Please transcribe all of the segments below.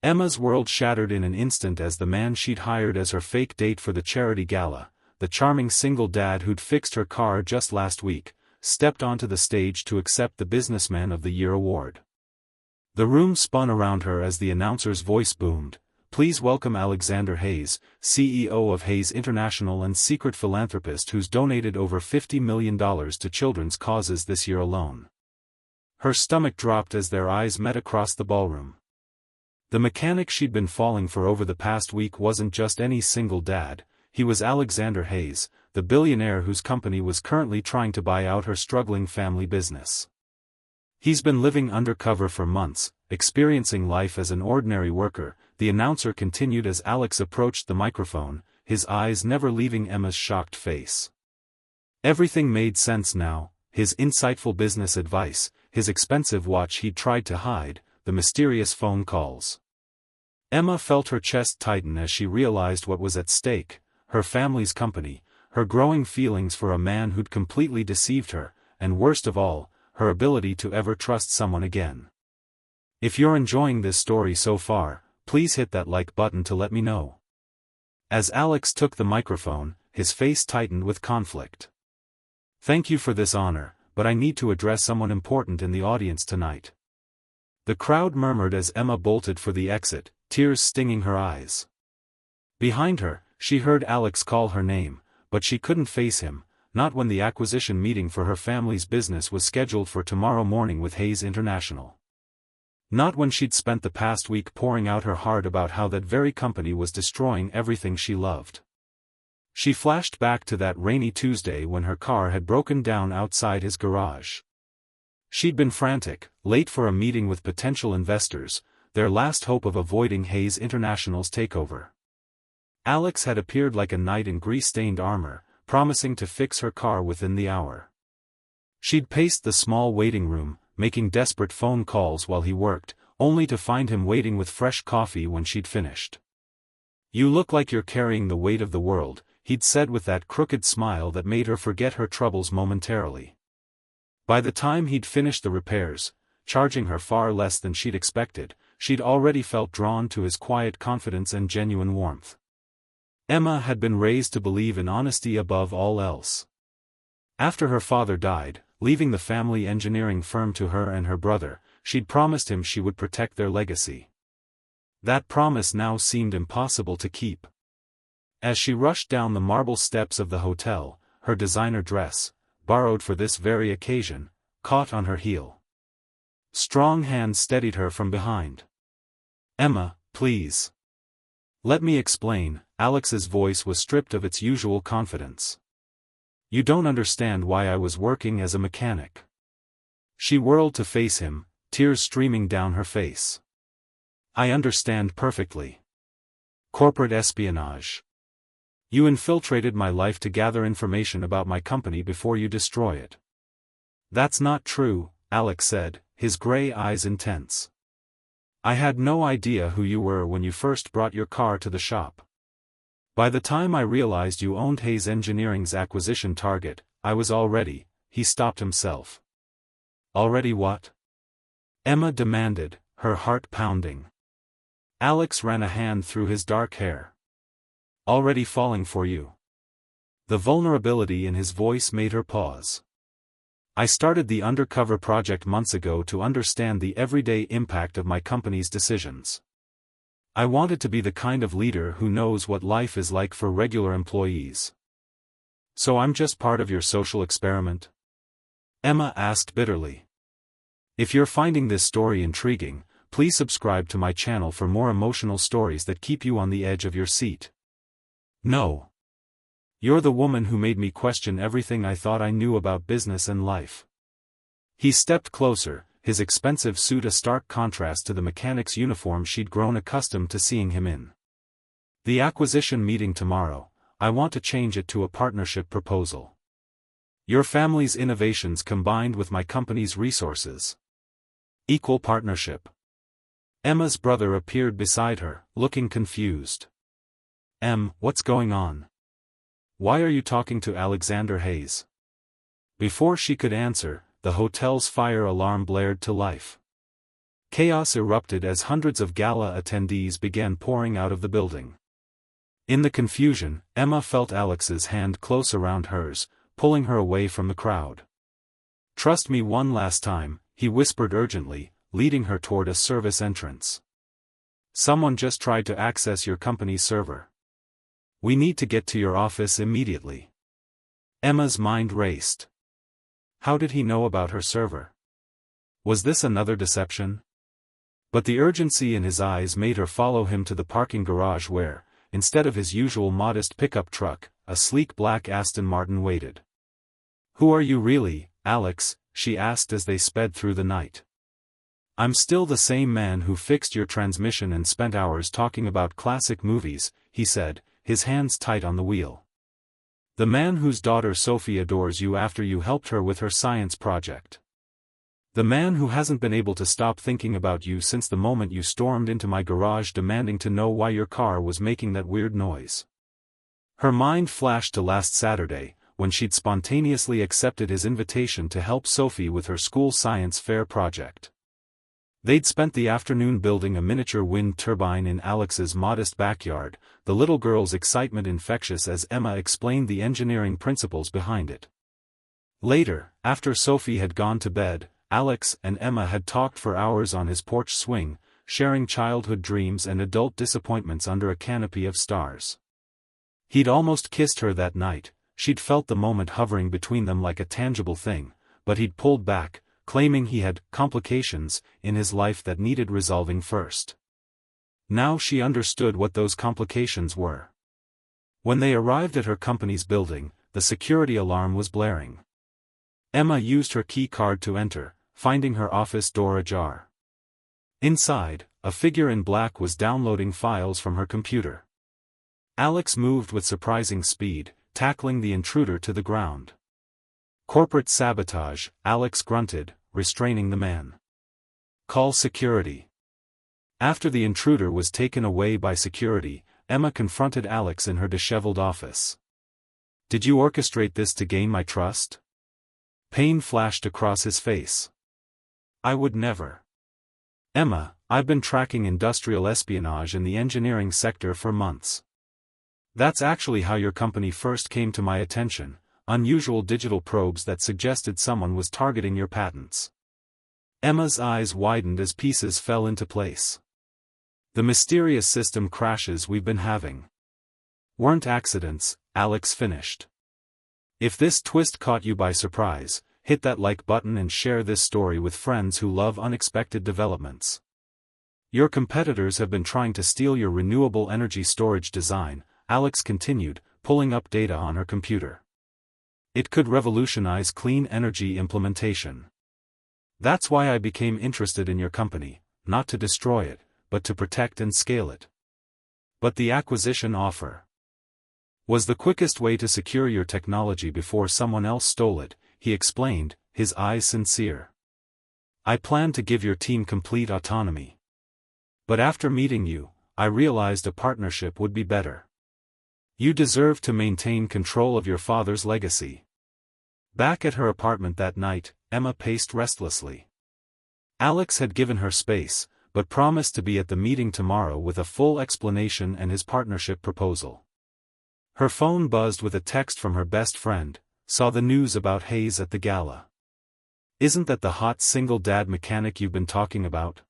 Emma's world shattered in an instant as the man she'd hired as her fake date for the charity gala, the charming single dad who'd fixed her car just last week, stepped onto the stage to accept the Businessman of the Year award. The room spun around her as the announcer's voice boomed. Please welcome Alexander Hayes, CEO of Hayes International and secret philanthropist who's donated over $50 million to children's causes this year alone. Her stomach dropped as their eyes met across the ballroom. The mechanic she'd been falling for over the past week wasn't just any single dad, he was Alexander Hayes, the billionaire whose company was currently trying to buy out her struggling family business. He's been living undercover for months, experiencing life as an ordinary worker, the announcer continued as Alex approached the microphone, his eyes never leaving Emma's shocked face. Everything made sense now, his insightful business advice, his expensive watch he'd tried to hide, the mysterious phone calls. Emma felt her chest tighten as she realized what was at stake, her family's company, her growing feelings for a man who'd completely deceived her, and worst of all, her ability to ever trust someone again. If you're enjoying this story so far, please hit that like button to let me know. As Alex took the microphone, his face tightened with conflict. Thank you for this honor, but I need to address someone important in the audience tonight. The crowd murmured as Emma bolted for the exit, tears stinging her eyes. Behind her, she heard Alex call her name, but she couldn't face him, not when the acquisition meeting for her family's business was scheduled for tomorrow morning with Hayes International. Not when she'd spent the past week pouring out her heart about how that very company was destroying everything she loved. She flashed back to that rainy Tuesday when her car had broken down outside his garage. She'd been frantic, late for a meeting with potential investors, their last hope of avoiding Hayes International's takeover. Alex had appeared like a knight in grease-stained armor, promising to fix her car within the hour. She'd paced the small waiting room, making desperate phone calls while he worked, only to find him waiting with fresh coffee when she'd finished. You look like you're carrying the weight of the world, he'd said with that crooked smile that made her forget her troubles momentarily. By the time he'd finished the repairs, charging her far less than she'd expected, she'd already felt drawn to his quiet confidence and genuine warmth. Emma had been raised to believe in honesty above all else. After her father died, leaving the family engineering firm to her and her brother, she'd promised him she would protect their legacy. That promise now seemed impossible to keep. As she rushed down the marble steps of the hotel, her designer dress, borrowed for this very occasion, caught on her heel. Strong hands steadied her from behind. Emma, please. Let me explain, Alex's voice was stripped of its usual confidence. You don't understand why I was working as a mechanic. She whirled to face him, tears streaming down her face. I understand perfectly. Corporate espionage. You infiltrated my life to gather information about my company before you destroy it. That's not true, Alex said, his gray eyes intense. I had no idea who you were when you first brought your car to the shop. By the time I realized you owned Hayes Engineering's acquisition target, I was already, he stopped himself. Already what? Emma demanded, her heart pounding. Alex ran a hand through his dark hair. Already falling for you. The vulnerability in his voice made her pause. I started the undercover project months ago to understand the everyday impact of my company's decisions. I wanted to be the kind of leader who knows what life is like for regular employees. So I'm just part of your social experiment? Emma asked bitterly. If you're finding this story intriguing, please subscribe to my channel for more emotional stories that keep you on the edge of your seat. No. You're the woman who made me question everything I thought I knew about business and life. He stepped closer, his expensive suit a stark contrast to the mechanic's uniform she'd grown accustomed to seeing him in. The acquisition meeting tomorrow, I want to change it to a partnership proposal. Your family's innovations combined with my company's resources. Equal partnership. Emma's brother appeared beside her, looking confused. What's going on? Why are you talking to Alexander Hayes? Before she could answer, the hotel's fire alarm blared to life. Chaos erupted as hundreds of gala attendees began pouring out of the building. In the confusion, Emma felt Alex's hand close around hers, pulling her away from the crowd. "Trust me one last time," he whispered urgently, leading her toward a service entrance. "Someone just tried to access your company's server. We need to get to your office immediately." Emma's mind raced. How did he know about her server? Was this another deception? But the urgency in his eyes made her follow him to the parking garage where, instead of his usual modest pickup truck, a sleek black Aston Martin waited. "Who are you really, Alex?" she asked as they sped through the night. "I'm still the same man who fixed your transmission and spent hours talking about classic movies," he said, his hands tight on the wheel. "The man whose daughter Sophie adores you after you helped her with her science project. The man who hasn't been able to stop thinking about you since the moment you stormed into my garage demanding to know why your car was making that weird noise." Her mind flashed to last Saturday, when she'd spontaneously accepted his invitation to help Sophie with her school science fair project. They'd spent the afternoon building a miniature wind turbine in Alex's modest backyard, the little girl's excitement infectious as Emma explained the engineering principles behind it. Later, after Sophie had gone to bed, Alex and Emma had talked for hours on his porch swing, sharing childhood dreams and adult disappointments under a canopy of stars. He'd almost kissed her that night, she'd felt the moment hovering between them like a tangible thing, but he'd pulled back, claiming he had complications in his life that needed resolving first. Now she understood what those complications were. When they arrived at her company's building, the security alarm was blaring. Emma used her key card to enter, finding her office door ajar. Inside, a figure in black was downloading files from her computer. Alex moved with surprising speed, tackling the intruder to the ground. "Corporate sabotage," Alex grunted, restraining the man. "Call security." After the intruder was taken away by security, Emma confronted Alex in her disheveled office. "Did you orchestrate this to gain my trust?" Pain flashed across his face. "I would never." "Emma, I've been tracking industrial espionage in the engineering sector for months. That's actually how your company first came to my attention, unusual digital probes that suggested someone was targeting your patents." Emma's eyes widened as pieces fell into place. "The mysterious system crashes we've been having weren't accidents," Alex finished. "If this twist caught you by surprise, hit that like button and share this story with friends who love unexpected developments. Your competitors have been trying to steal your renewable energy storage design," Alex continued, pulling up data on her computer. "It could revolutionize clean energy implementation. That's why I became interested in your company, not to destroy it, but to protect and scale it. But the acquisition offer was the quickest way to secure your technology before someone else stole it," he explained, his eyes sincere. "I plan to give your team complete autonomy. But after meeting you, I realized a partnership would be better. You deserve to maintain control of your father's legacy." Back at her apartment that night, Emma paced restlessly. Alex had given her space, but promised to be at the meeting tomorrow with a full explanation and his partnership proposal. Her phone buzzed with a text from her best friend. "Saw the news about Hayes at the gala. Isn't that the hot single dad mechanic you've been talking about?"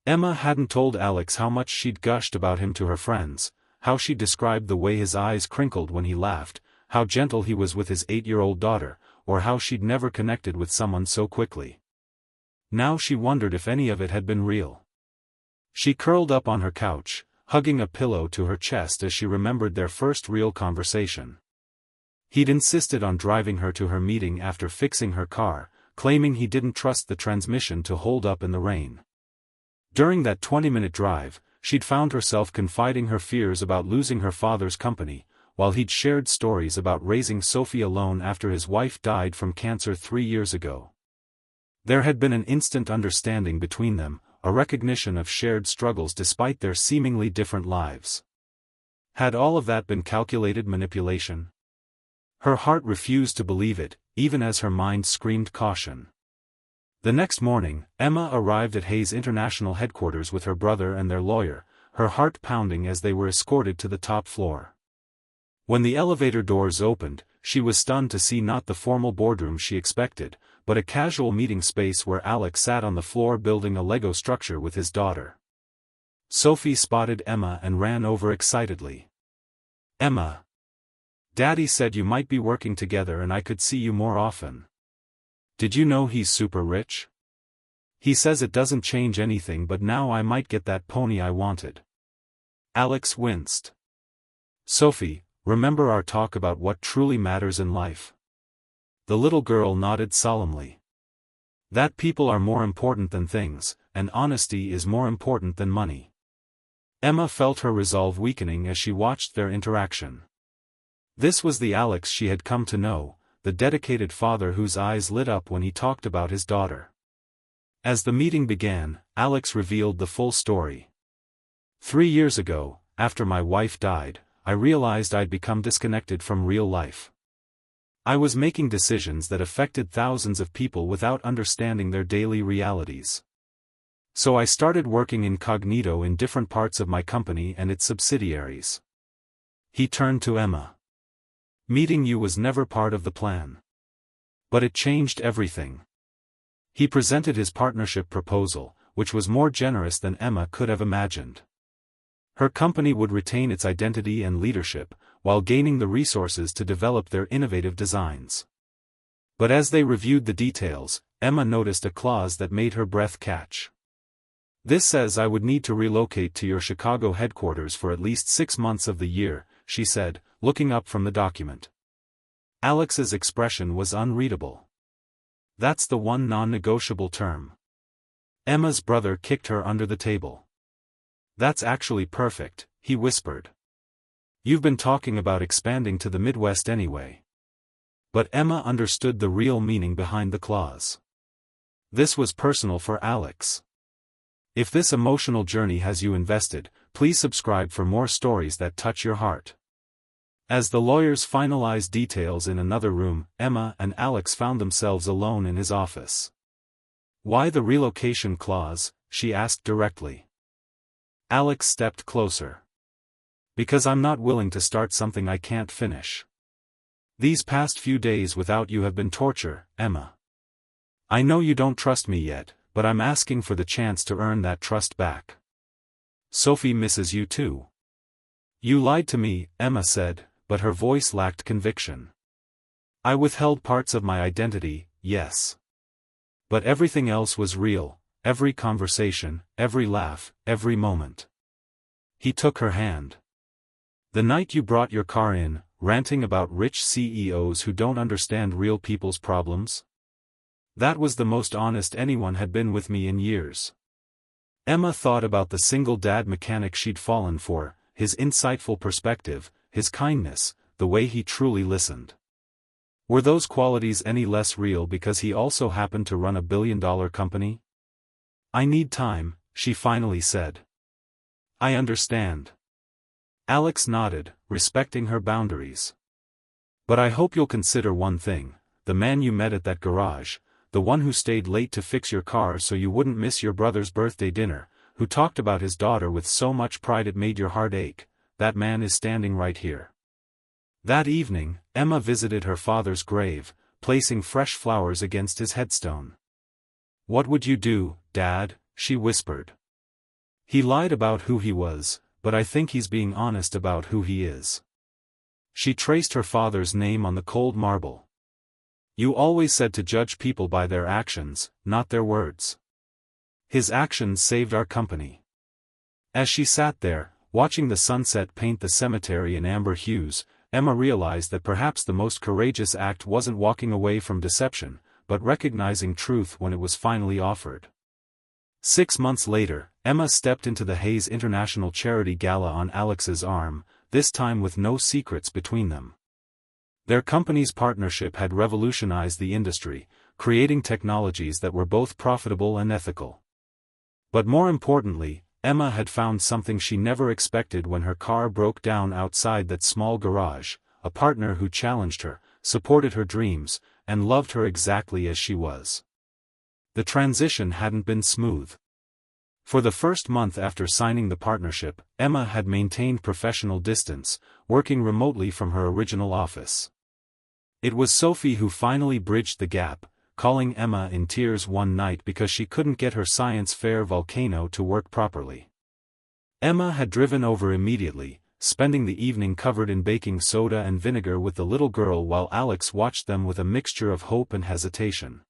Emma hadn't told Alex how much she'd gushed about him to her friends, how she described the way his eyes crinkled when he laughed, how gentle he was with his 8-year-old daughter, or how she'd never connected with someone so quickly. Now she wondered if any of it had been real. She curled up on her couch, hugging a pillow to her chest as she remembered their first real conversation. He'd insisted on driving her to her meeting after fixing her car, claiming he didn't trust the transmission to hold up in the rain. During that 20-minute drive, she'd found herself confiding her fears about losing her father's company, while he'd shared stories about raising Sophie alone after his wife died from cancer 3 years ago. There had been an instant understanding between them, a recognition of shared struggles despite their seemingly different lives. Had all of that been calculated manipulation? Her heart refused to believe it, even as her mind screamed caution. The next morning, Emma arrived at Hayes International headquarters with her brother and their lawyer, her heart pounding as they were escorted to the top floor. When the elevator doors opened, she was stunned to see not the formal boardroom she expected, but a casual meeting space where Alex sat on the floor building a Lego structure with his daughter. Sophie spotted Emma and ran over excitedly. "Emma! Daddy said you might be working together and I could see you more often. Did you know he's super rich? He says it doesn't change anything, but now I might get that pony I wanted." Alex winced. "Sophie, remember our talk about what truly matters in life?" The little girl nodded solemnly. "That people are more important than things, and honesty is more important than money." Emma felt her resolve weakening as she watched their interaction. This was the Alex she had come to know, the dedicated father whose eyes lit up when he talked about his daughter. As the meeting began, Alex revealed the full story. 3 years ago, after my wife died, I realized I'd become disconnected from real life. I was making decisions that affected thousands of people without understanding their daily realities. So I started working incognito in different parts of my company and its subsidiaries." He turned to Emma. "Meeting you was never part of the plan. But it changed everything." He presented his partnership proposal, which was more generous than Emma could have imagined. Her company would retain its identity and leadership, while gaining the resources to develop their innovative designs. But as they reviewed the details, Emma noticed a clause that made her breath catch. "This says I would need to relocate to your Chicago headquarters for at least 6 months of the year," she said, looking up from the document. Alex's expression was unreadable. "That's the one non-negotiable term." Emma's brother kicked her under the table. "That's actually perfect," he whispered. "You've been talking about expanding to the Midwest anyway." But Emma understood the real meaning behind the clause. This was personal for Alex. If this emotional journey has you invested, please subscribe for more stories that touch your heart. As the lawyers finalized details in another room, Emma and Alex found themselves alone in his office. "Why the relocation clause?" she asked directly. Alex stepped closer. "Because I'm not willing to start something I can't finish. These past few days without you have been torture, Emma. I know you don't trust me yet, but I'm asking for the chance to earn that trust back. Sophie misses you too." "You lied to me," Emma said, but her voice lacked conviction. "I withheld parts of my identity, yes. But everything else was real, every conversation, every laugh, every moment." He took her hand. "The night you brought your car in, ranting about rich CEOs who don't understand real people's problems? That was the most honest anyone had been with me in years." Emma thought about the single dad mechanic she'd fallen for, his insightful perspective, his kindness, the way he truly listened. Were those qualities any less real because he also happened to run a billion-dollar company? "I need time," she finally said. "I understand." Alex nodded, respecting her boundaries. "But I hope you'll consider one thing: the man you met at that garage, the one who stayed late to fix your car so you wouldn't miss your brother's birthday dinner, who talked about his daughter with so much pride it made your heart ache, that man is standing right here." That evening, Emma visited her father's grave, placing fresh flowers against his headstone. "What would you do, Dad?" she whispered. "He lied about who he was, but I think he's being honest about who he is." She traced her father's name on the cold marble. "You always said to judge people by their actions, not their words. His actions saved our company." As she sat there, watching the sunset paint the cemetery in amber hues, Emma realized that perhaps the most courageous act wasn't walking away from deception, but recognizing truth when it was finally offered. 6 months later, Emma stepped into the Hayes International Charity Gala on Alex's arm, this time with no secrets between them. Their company's partnership had revolutionized the industry, creating technologies that were both profitable and ethical. But more importantly, Emma had found something she never expected when her car broke down outside that small garage: a partner who challenged her, supported her dreams, and loved her exactly as she was. The transition hadn't been smooth. For the first month after signing the partnership, Emma had maintained professional distance, working remotely from her original office. It was Sophie who finally bridged the gap, calling Emma in tears one night because she couldn't get her science fair volcano to work properly. Emma had driven over immediately, spending the evening covered in baking soda and vinegar with the little girl while Alex watched them with a mixture of hope and hesitation.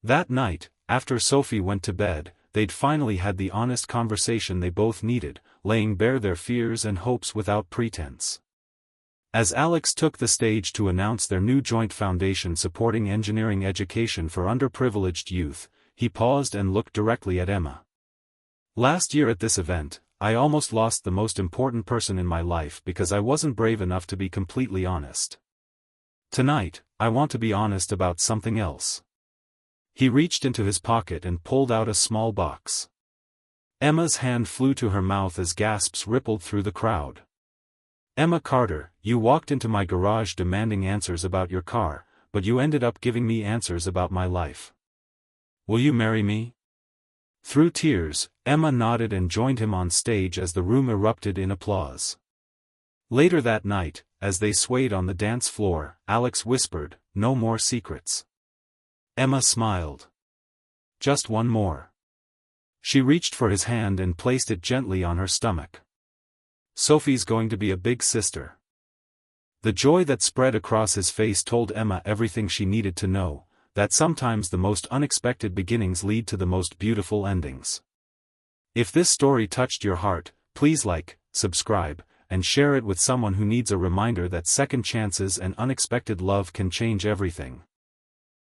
That night, after Sophie went to bed, they'd finally had the honest conversation they both needed, laying bare their fears and hopes without pretense. As Alex took the stage to announce their new joint foundation supporting engineering education for underprivileged youth, he paused and looked directly at Emma. "Last year at this event, I almost lost the most important person in my life because I wasn't brave enough to be completely honest. Tonight, I want to be honest about something else." He reached into his pocket and pulled out a small box. Emma's hand flew to her mouth as gasps rippled through the crowd. "Emma Carter, you walked into my garage demanding answers about your car, but you ended up giving me answers about my life. Will you marry me?" Through tears, Emma nodded and joined him on stage as the room erupted in applause. Later that night, as they swayed on the dance floor, Alex whispered, "No more secrets." Emma smiled. "Just one more." She reached for his hand and placed it gently on her stomach. "Sophie's going to be a big sister." The joy that spread across his face told Emma everything she needed to know, that sometimes the most unexpected beginnings lead to the most beautiful endings. If this story touched your heart, please like, subscribe, and share it with someone who needs a reminder that second chances and unexpected love can change everything.